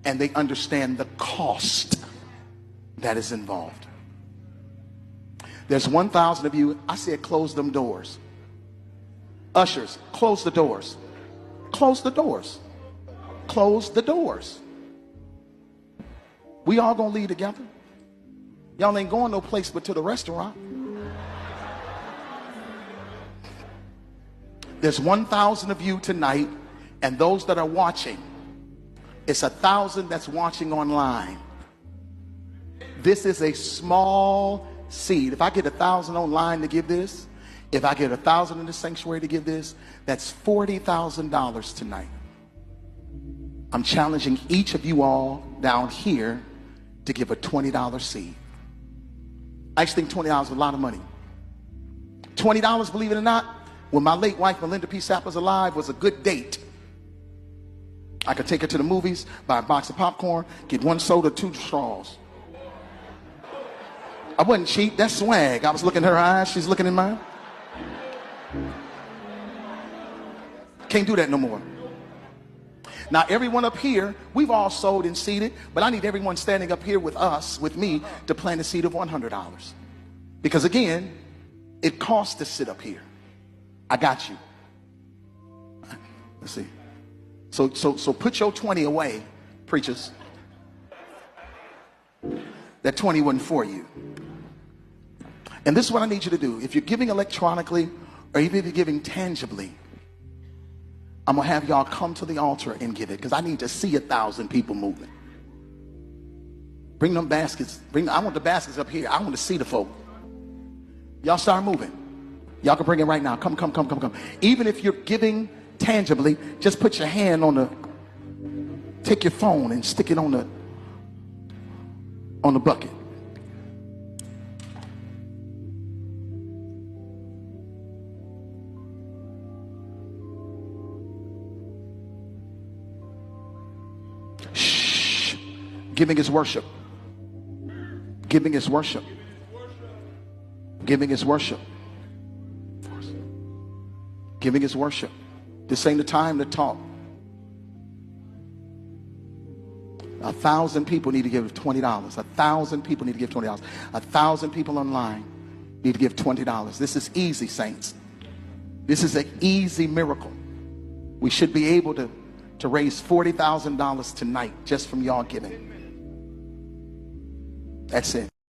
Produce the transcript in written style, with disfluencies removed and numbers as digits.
and they understand the cost that is involved. There's 1,000 of you. I said close them doors. Ushers, close the doors. Close the doors. Close the doors. We all gonna leave together. Y'all ain't going no place but to the restaurant. There's 1,000 of you tonight, and those that are watching, it's 1,000 that's watching online. This is a small seed. If I get 1,000 online to give this, if I get 1,000 in the sanctuary to give this, that's $40,000 tonight. I'm challenging each of you all down here to give a $20 seed. I actually think $20 is a lot of money. $20, believe it or not, when my late wife, Melinda P. Sapp, was alive, was a good date. I could take her to the movies, buy a box of popcorn, get 1 soda, 2 straws. I wasn't cheap, that's swag. I was looking in her eyes, she's looking in mine. Can't do that no more. Now, everyone up here, we've all sold and seeded, but I need everyone standing up here with us, with me, to plant a seed of $100. Because again, it costs to sit up here. I got you. Let's see. So put your 20 away, preachers. That 20 wasn't for you. And this is what I need you to do. If you're giving electronically, or even if you're giving tangibly, I'm going to have y'all come to the altar and give it, because I need to see 1,000 people moving. Bring them baskets. I want the baskets up here. I want to see the folk. Y'all start moving. Y'all can bring it right now. Come. Even if you're giving tangibly, just put your hand on take your phone and stick it on the bucket. Shh. Giving is worship. Giving is worship. Giving is worship. Giving is worship. This ain't the time to talk. 1,000 people need to give $20. 1,000 people need to give $20. 1,000 people online need to give $20. This is easy, saints. This is an easy miracle. We should be able to raise $40,000 tonight just from y'all giving. That's it.